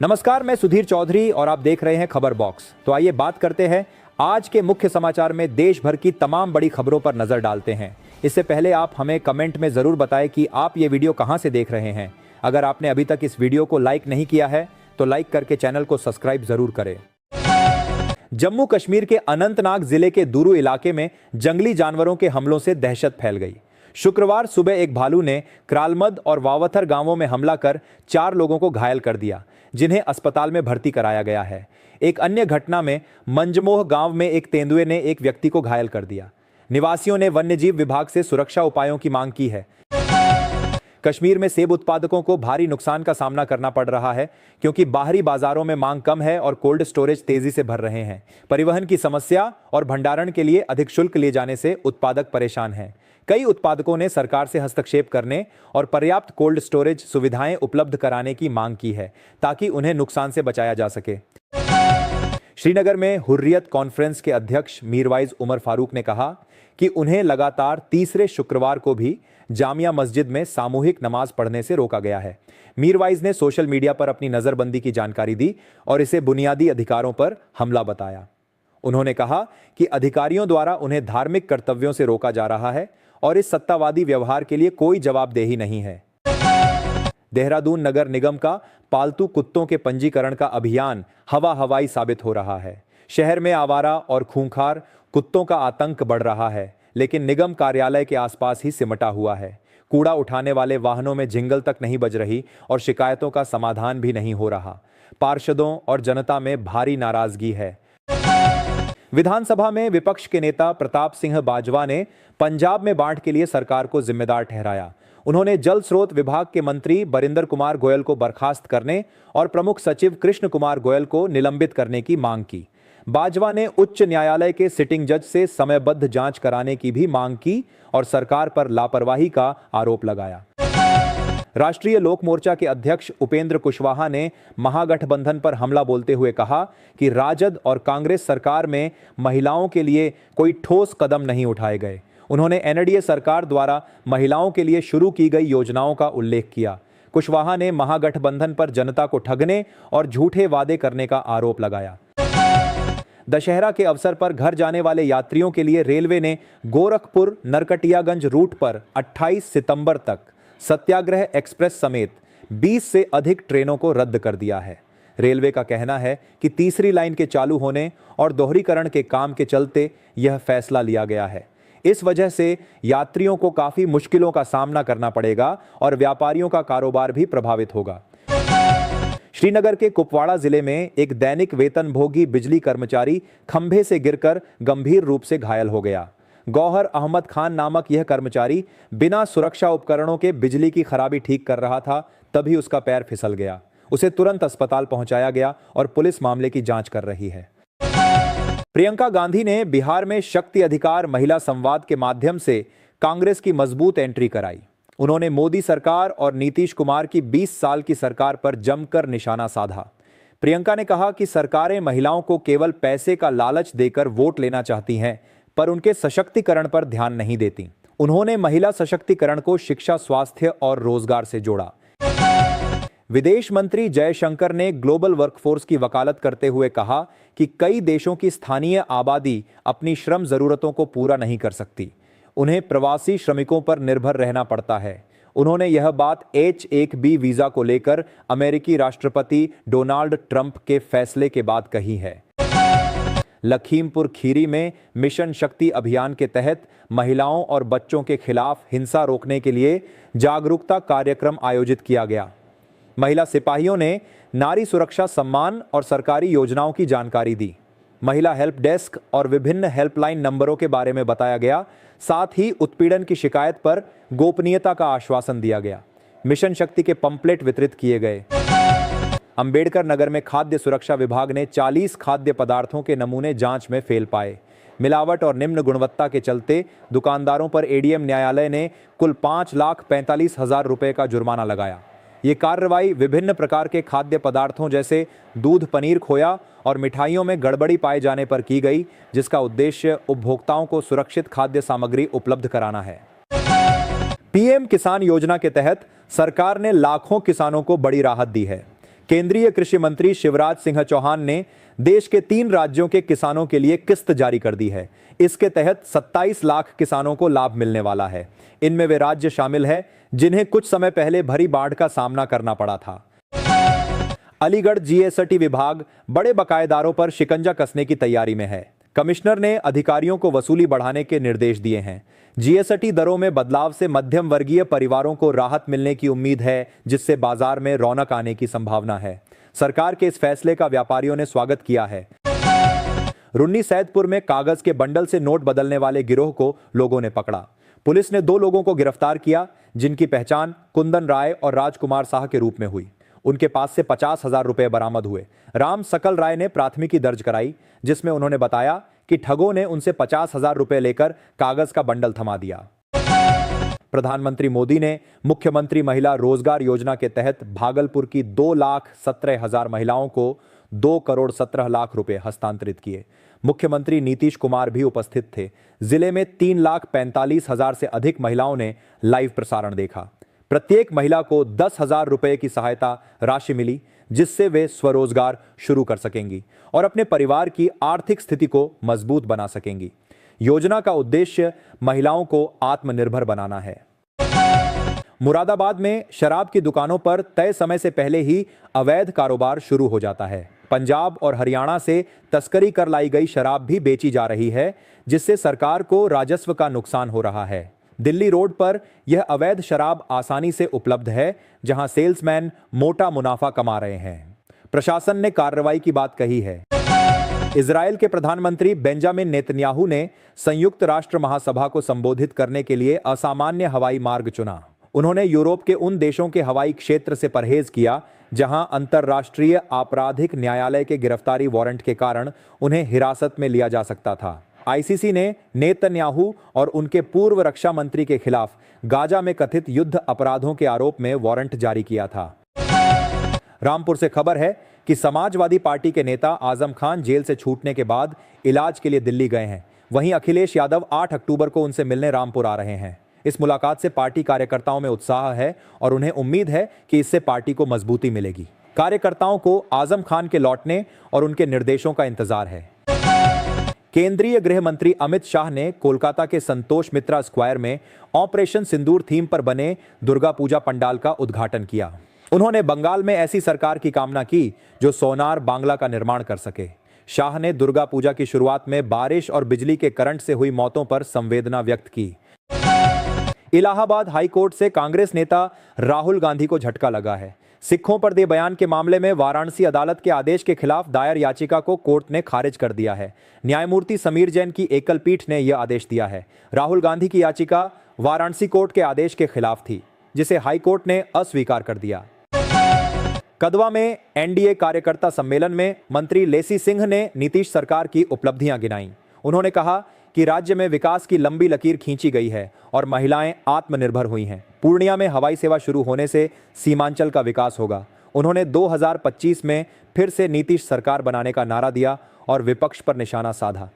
नमस्कार, मैं सुधीर चौधरी और आप देख रहे हैं खबर बॉक्स। तो आइए बात करते हैं आज के मुख्य समाचार में देश भर की तमाम बड़ी खबरों पर नजर डालते हैं। इससे पहले आप हमें कमेंट में जरूर बताएं कि आप ये वीडियो कहां से देख रहे हैं। अगर आपने अभी तक इस वीडियो को लाइक नहीं किया है तो लाइक करके चैनल को सब्सक्राइब जरूर करें। जम्मू कश्मीर के अनंतनाग जिले के दुरू इलाके में जंगली जानवरों के हमलों से दहशत फैल गई। शुक्रवार सुबह एक भालू ने क्रालमद और वावथर गांवों में हमला कर 4 लोगों को घायल कर दिया, जिन्हें अस्पताल में भर्ती कराया गया है। एक अन्य घटना में मंजमोह गांव में एक तेंदुए ने एक व्यक्ति को घायल कर दिया। निवासियों ने वन्यजीव विभाग से सुरक्षा उपायों की मांग की है। कश्मीर में सेब उत्पादकों को भारी नुकसान का सामना करना पड़ रहा है, क्योंकि बाहरी बाजारों में मांग कम है और कोल्ड स्टोरेज तेजी से भर रहे हैं। परिवहन की समस्या और भंडारण के लिए अधिक शुल्क लिए जाने से उत्पादक परेशान हैं। कई उत्पादकों ने सरकार से हस्तक्षेप करने और पर्याप्त कोल्ड स्टोरेज सुविधाएं उपलब्ध कराने की मांग की है, ताकि उन्हें नुकसान से बचाया जा सके। श्रीनगर में हुर्रियत कॉन्फ्रेंस के अध्यक्ष मीरवाइज उमर फारूक ने कहा कि उन्हें लगातार तीसरे शुक्रवार को भी जामिया मस्जिद में सामूहिक नमाज पढ़ने से रोका गया है। मीरवाइज ने सोशल मीडिया पर अपनी नजरबंदी की जानकारी दी और इसे बुनियादी अधिकारों पर हमला बताया। उन्होंने कहा कि अधिकारियों द्वारा उन्हें धार्मिक कर्तव्यों से रोका जा रहा है और इस सत्तावादी व्यवहार के लिए कोई जवाबदेही नहीं है। देहरादून नगर निगम का पालतू कुत्तों के पंजीकरण का अभियान हवाई साबित हो रहा है। शहर में आवारा और खूंखार कुत्तों का आतंक बढ़ रहा है, लेकिन निगम कार्यालय के आसपास ही सिमटा हुआ है। कूड़ा उठाने वाले वाहनों में जिंगल तक नहीं बज रही और शिकायतों का समाधान भी नहीं हो रहा। पार्षदों और जनता में भारी नाराजगी है। विधानसभा में विपक्ष के नेता प्रताप सिंह बाजवा ने पंजाब में बाढ़ के लिए सरकार को जिम्मेदार ठहराया। उन्होंने जल स्रोत विभाग के मंत्री बरिंदर कुमार गोयल को बर्खास्त करने और प्रमुख सचिव कृष्ण कुमार गोयल को निलंबित करने की मांग की। बाजवा ने उच्च न्यायालय के सिटिंग जज से समयबद्ध जांच कराने की भी मांग की और सरकार पर लापरवाही का आरोप लगाया। राष्ट्रीय लोक मोर्चा के अध्यक्ष उपेंद्र कुशवाहा ने महागठबंधन पर हमला बोलते हुए कहा कि राजद और कांग्रेस सरकार में महिलाओं के लिए कोई ठोस कदम नहीं उठाए गए। उन्होंने एनडीए सरकार द्वारा महिलाओं के लिए शुरू की गई योजनाओं का उल्लेख किया। कुशवाहा ने महागठबंधन पर जनता को ठगने और झूठे वादे करने का आरोप लगाया। दशहरा के अवसर पर घर जाने वाले यात्रियों के लिए रेलवे ने गोरखपुर नरकटियागंज रूट पर 28 सितंबर तक सत्याग्रह एक्सप्रेस समेत 20 से अधिक ट्रेनों को रद्द कर दिया है। रेलवे का कहना है कि तीसरी लाइन के चालू होने और दोहरीकरण के काम के चलते यह फैसला लिया गया है। इस वजह से यात्रियों को काफी मुश्किलों का सामना करना पड़ेगा और व्यापारियों का कारोबार भी प्रभावित होगा। श्रीनगर के कुपवाड़ा जिले में एक दैनिक वेतनभोगी बिजली कर्मचारी खंभे से गिरकर गंभीर रूप से घायल हो गया। गौहर अहमद खान नामक यह कर्मचारी बिना सुरक्षा उपकरणों के बिजली की खराबी ठीक कर रहा था, तभी उसका पैर फिसल गया। उसे तुरंत अस्पताल पहुंचाया गया और पुलिस मामले की जांच कर रही है। प्रियंका गांधी ने बिहार में शक्ति अधिकार महिला संवाद के माध्यम से कांग्रेस की मजबूत एंट्री कराई। उन्होंने मोदी सरकार और नीतीश कुमार की 20 साल की सरकार पर जमकर निशाना साधा। प्रियंका ने कहा कि सरकारें महिलाओं को केवल पैसे का लालच देकर वोट लेना चाहती हैं, पर उनके सशक्तिकरण पर ध्यान नहीं देती। उन्होंने महिला सशक्तिकरण को शिक्षा, स्वास्थ्य और रोजगार से जोड़ा। विदेश मंत्री जयशंकर ने ग्लोबल वर्कफोर्स की वकालत करते हुए कहा कि कई देशों की स्थानीय आबादी अपनी श्रम जरूरतों को पूरा नहीं कर सकती। उन्हें प्रवासी श्रमिकों पर निर्भर रहना पड़ता है। उन्होंने यह बात H-1B वीजा को लेकर अमेरिकी राष्ट्रपति डोनाल्ड ट्रंप के फैसले के बाद कही है। लखीमपुर खीरी में मिशन शक्ति अभियान के तहत महिलाओं और बच्चों के खिलाफ हिंसा रोकने के लिए जागरूकता कार्यक्रम आयोजित किया गया। महिला सिपाहियों ने नारी सुरक्षा सम्मान और सरकारी योजनाओं की जानकारी दी। महिला हेल्प डेस्क और विभिन्न हेल्पलाइन नंबरों के बारे में बताया गया। साथ ही उत्पीड़न की शिकायत पर गोपनीयता का आश्वासन दिया गया। मिशन शक्ति के पंपलेट वितरित किए गए। अंबेडकर नगर में खाद्य सुरक्षा विभाग ने 40 खाद्य पदार्थों के नमूने जांच में फेल पाए। मिलावट और निम्न गुणवत्ता के चलते दुकानदारों पर एडीएम न्यायालय ने कुल 5,45,000 रुपए का जुर्माना लगाया। ये कार्रवाई विभिन्न प्रकार के खाद्य पदार्थों जैसे दूध, पनीर, खोया और मिठाइयों में गड़बड़ी पाए जाने पर की गई, जिसका उद्देश्य उपभोक्ताओं को सुरक्षित खाद्य सामग्री उपलब्ध कराना है। पीएम किसान योजना के तहत सरकार ने लाखों किसानों को बड़ी राहत दी है। केंद्रीय कृषि मंत्री शिवराज सिंह चौहान ने देश के 3 राज्यों के किसानों के लिए किस्त जारी कर दी है। इसके तहत 27 लाख किसानों को लाभ मिलने वाला है। इनमें वे राज्य शामिल है जिन्हें कुछ समय पहले भरी बाढ़ का सामना करना पड़ा था। अलीगढ़ जीएसटी विभाग बड़े बकायेदारों पर शिकंजा कसने की तैयारी में है। कमिश्नर ने अधिकारियों को वसूली बढ़ाने के निर्देश दिए हैं। जीएसटी दरों में बदलाव से मध्यम वर्गीय परिवारों को राहत मिलने की उम्मीद है, जिससे बाजार में रौनक आने की संभावना है। सरकार के इस फैसले का व्यापारियों ने स्वागत किया है। रुन्नी सैदपुर में कागज के बंडल से नोट बदलने वाले गिरोह को लोगों ने पकड़ा। पुलिस ने 2 लोगों को गिरफ्तार किया, जिनकी पहचान कुंदन राय और राजकुमार शाह के रूप में हुई। उनके पास से 50,000 रुपए बरामद हुए। राम सकल राय ने प्राथमिकी दर्ज कराई, जिसमें उन्होंने बताया कि ठगों ने उनसे 50,000 रुपए लेकर कागज का बंडल थमा दिया। प्रधानमंत्री मोदी ने मुख्यमंत्री महिला रोजगार योजना के तहत भागलपुर की 2,17,000 महिलाओं को 2 करोड़ 17 लाख रुपए हस्तांतरित किए। मुख्यमंत्री नीतीश कुमार भी उपस्थित थे। जिले में 3,45,000 से अधिक महिलाओं ने लाइव प्रसारण देखा। प्रत्येक महिला को 10,000 रुपए की सहायता राशि मिली, जिससे वे स्वरोजगार शुरू कर सकेंगी और अपने परिवार की आर्थिक स्थिति को मजबूत बना सकेंगी। योजना का उद्देश्य महिलाओं को आत्मनिर्भर बनाना है। मुरादाबाद में शराब की दुकानों पर तय समय से पहले ही अवैध कारोबार शुरू हो जाता है। पंजाब और हरियाणा से तस्करी कर लाई गई शराब भी बेची जा रही है, जिससे सरकार को राजस्व का नुकसान हो रहा है। दिल्ली रोड पर यह अवैध शराब आसानी से उपलब्ध है, जहां सेल्समैन मोटा मुनाफा कमा रहे हैं। प्रशासन ने कार्रवाई की बात कही है। इजरायल के प्रधानमंत्री बेंजामिन नेतन्याहू ने संयुक्त राष्ट्र महासभा को संबोधित करने के लिए असामान्य हवाई मार्ग चुना। उन्होंने यूरोप के उन देशों के हवाई क्षेत्र से परहेज किया जहां अंतर्राष्ट्रीय आपराधिक न्यायालय के गिरफ्तारी वारंट के कारण उन्हें हिरासत में लिया जा सकता था। आईसीसी ने नेतन्याहू और उनके पूर्व रक्षा मंत्री के खिलाफ गाजा में कथित युद्ध अपराधों के आरोप में वारंट जारी किया था। रामपुर से खबर है कि समाजवादी पार्टी के नेता आजम खान जेल से छूटने के बाद इलाज के लिए दिल्ली गए हैं। वहीं अखिलेश यादव 8 अक्टूबर को उनसे मिलने रामपुर आ रहे हैं। इस मुलाकात से पार्टी कार्यकर्ताओं में उत्साह है और उन्हें उम्मीद है कि इससे पार्टी को मजबूती मिलेगी। कार्यकर्ताओं को आजम खान के लौटने और उनके निर्देशों का इंतजार है। केंद्रीय गृह मंत्री अमित शाह ने कोलकाता के संतोष मित्रा स्क्वायर में ऑपरेशन सिंदूर थीम पर बने दुर्गा पूजा पंडाल का उद्घाटन किया। उन्होंने बंगाल में ऐसी सरकार की कामना की जो सोनार बांग्ला का निर्माण कर सके। शाह ने दुर्गा पूजा की शुरुआत में बारिश और बिजली के करंट से हुई मौतों पर संवेदना व्यक्त की। इलाहाबाद हाई कोर्ट से कांग्रेस नेता राहुल गांधी को झटका लगा है। सिखों पर दिए बयान के मामले में वाराणसी अदालत के आदेश के खिलाफ दायर याचिका को कोर्ट ने खारिज कर दिया है। न्यायमूर्ति समीर जैन की एकल पीठ ने यह आदेश दिया है। राहुल गांधी की याचिका वाराणसी कोर्ट के आदेश के खिलाफ थी, जिसे हाई कोर्ट ने अस्वीकार कर दिया। कदवा में एनडीए कार्यकर्ता सम्मेलन में मंत्री लेसी सिंह ने नीतीश सरकार की उपलब्धियां गिनाई। उन्होंने कहा कि राज्य में विकास की लंबी लकीर खींची गई है और महिलाएं आत्मनिर्भर हुई हैं। पूर्णिया में हवाई सेवा शुरू होने से सीमांचल का विकास होगा। उन्होंने 2025 में फिर से नीतीश सरकार बनाने का नारा दिया और विपक्ष पर निशाना साधा।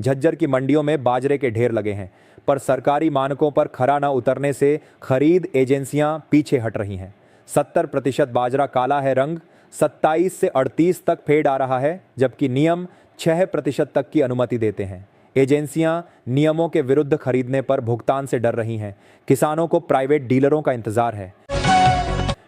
झज्जर की मंडियों में बाजरे के ढेर लगे हैं, पर सरकारी मानकों पर खरा न उतरने से खरीद एजेंसियां पीछे हट रही हैं। 70% बाजरा काला है रंग, 27 से 38 तक फेड आ रहा है, जबकि नियम 6% तक की अनुमति देते हैं। एजेंसियां नियमों के विरुद्ध खरीदने पर भुगतान से डर रही हैं। किसानों को प्राइवेट डीलरों का इंतजार है।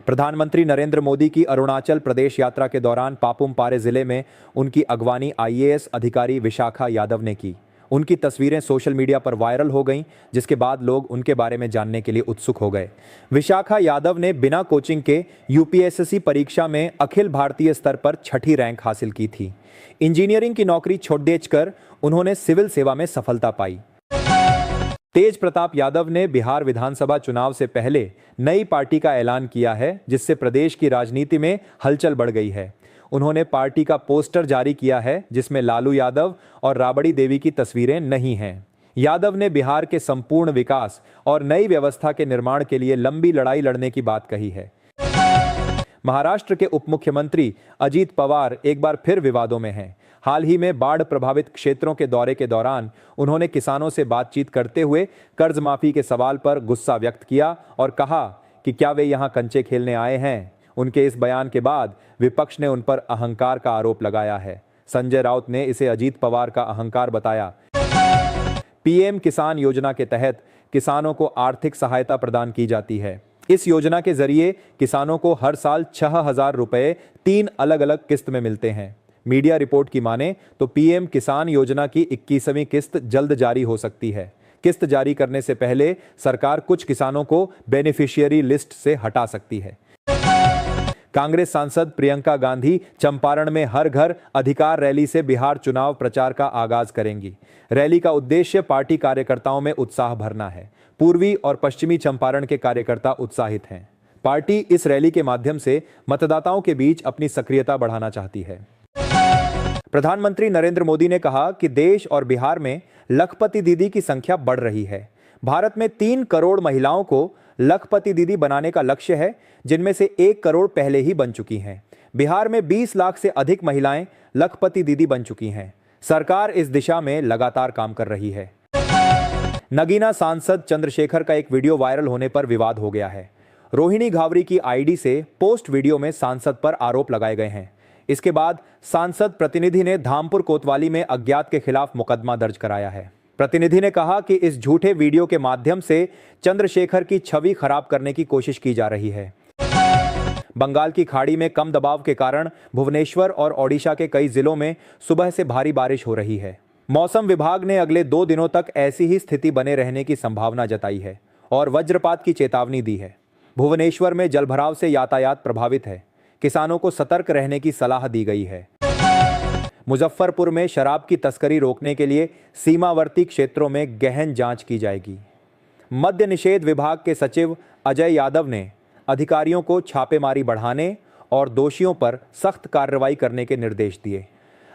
प्रधानमंत्री नरेंद्र मोदी की अरुणाचल प्रदेश यात्रा के दौरान पापुम पारे जिले में उनकी अगवानी आईएएस अधिकारी विशाखा यादव ने की। उनकी तस्वीरें सोशल मीडिया पर वायरल हो गईं, जिसके बाद लोग उनके बारे में जानने के लिए उत्सुक हो गए। विशाखा यादव ने बिना कोचिंग के यूपीएससी परीक्षा में अखिल भारतीय स्तर पर 6ठी रैंक हासिल की थी। इंजीनियरिंग की नौकरी छोड़ देकर उन्होंने सिविल सेवा में सफलता पाई। तेज प्रताप यादव ने बिहार विधानसभा चुनाव से पहले नई पार्टी का ऐलान किया है, जिससे प्रदेश की राजनीति में हलचल बढ़ गई है। उन्होंने पार्टी का पोस्टर जारी किया है, जिसमें लालू यादव और राबड़ी देवी की तस्वीरें नहीं हैं। यादव ने बिहार के संपूर्ण विकास और नई व्यवस्था के निर्माण के लिए लंबी लड़ाई लड़ने की बात कही है। महाराष्ट्र के उप मुख्यमंत्री अजीत पवार एक बार फिर विवादों में हैं। हाल ही में बाढ़ प्रभावित क्षेत्रों के दौरे के दौरान उन्होंने किसानों से बातचीत करते हुए कर्ज माफी के सवाल पर गुस्सा व्यक्त किया और कहा कि क्या वे यहां कंचे खेलने आए हैं। उनके इस बयान के बाद विपक्ष ने उन पर अहंकार का आरोप लगाया है। संजय राउत ने इसे अजीत पवार का अहंकार बताया। पीएम किसान योजना के तहत किसानों को आर्थिक सहायता प्रदान की जाती है। इस योजना के जरिए किसानों को हर साल 6,000 रुपए 3 अलग-अलग किस्त में मिलते हैं। मीडिया रिपोर्ट की माने तो पीएम किसान योजना की 21वीं किस्त जल्द जारी हो सकती है। किस्त जारी करने से पहले सरकार कुछ किसानों को बेनिफिशियरी लिस्ट से हटा सकती है। कांग्रेस सांसद प्रियंका गांधी चंपारण में हर घर अधिकार रैली से बिहार चुनाव प्रचार का आगाज करेंगी। रैली का उद्देश्य पार्टी कार्यकर्ताओं में उत्साह भरना है। पूर्वी और पश्चिमी चंपारण के कार्यकर्ता उत्साहित हैं। पार्टी इस रैली के माध्यम से मतदाताओं के बीच अपनी सक्रियता बढ़ाना चाहती है। प्रधानमंत्री नरेंद्र मोदी ने कहा कि देश और बिहार में लखपति दीदी की संख्या बढ़ रही है। भारत में 3 करोड़ महिलाओं को लखपति दीदी बनाने का लक्ष्य है, जिनमें से 1 करोड़ पहले ही बन चुकी हैं। बिहार में 20 लाख से अधिक महिलाएं लखपति दीदी बन चुकी हैं। सरकार इस दिशा में लगातार काम कर रही है। नगीना सांसद चंद्रशेखर का एक वीडियो वायरल होने पर विवाद हो गया है। रोहिणी घावरी की आईडी से पोस्ट वीडियो में सांसद पर आरोप लगाए गए हैं। इसके बाद सांसद प्रतिनिधि ने धामपुर कोतवाली में अज्ञात के खिलाफ मुकदमा दर्ज कराया है। प्रतिनिधि ने कहा कि इस झूठे वीडियो के माध्यम से चंद्रशेखर की छवि खराब करने की कोशिश की जा रही है। बंगाल की खाड़ी में कम दबाव के कारण भुवनेश्वर और ओडिशा के कई जिलों में सुबह से भारी बारिश हो रही है। मौसम विभाग ने अगले 2 दिनों तक ऐसी ही स्थिति बने रहने की संभावना जताई है और वज्रपात की चेतावनी दी है। भुवनेश्वर में जलभराव से यातायात प्रभावित है। किसानों को सतर्क रहने की सलाह दी गई है। मुजफ्फरपुर में शराब की तस्करी रोकने के लिए सीमावर्ती क्षेत्रों में गहन जांच की जाएगी। मद्य निषेध विभाग के सचिव अजय यादव ने अधिकारियों को छापेमारी बढ़ाने और दोषियों पर सख्त कार्रवाई करने के निर्देश दिए।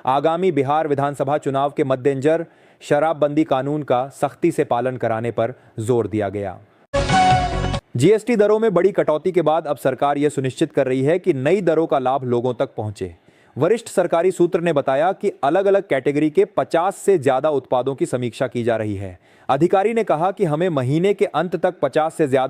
आगामी बिहार विधानसभा चुनाव के मद्देनजर शराबबंदी कानून का सख्ती से पालन कराने पर जोर दिया गया। जीएसटी दरों में बड़ी कटौती के बाद अब सरकार यह सुनिश्चित कर रही है कि नई दरों का लाभ लोगों तक पहुंचे। वरिष्ठ सरकारी सूत्र ने बताया कि अलग अलग कैटेगरी के 50 से ज्यादा उत्पादों की समीक्षा की जा रही है। अधिकारी ने कहा कि हमें महीने के अंत तक 50 से ज्यादा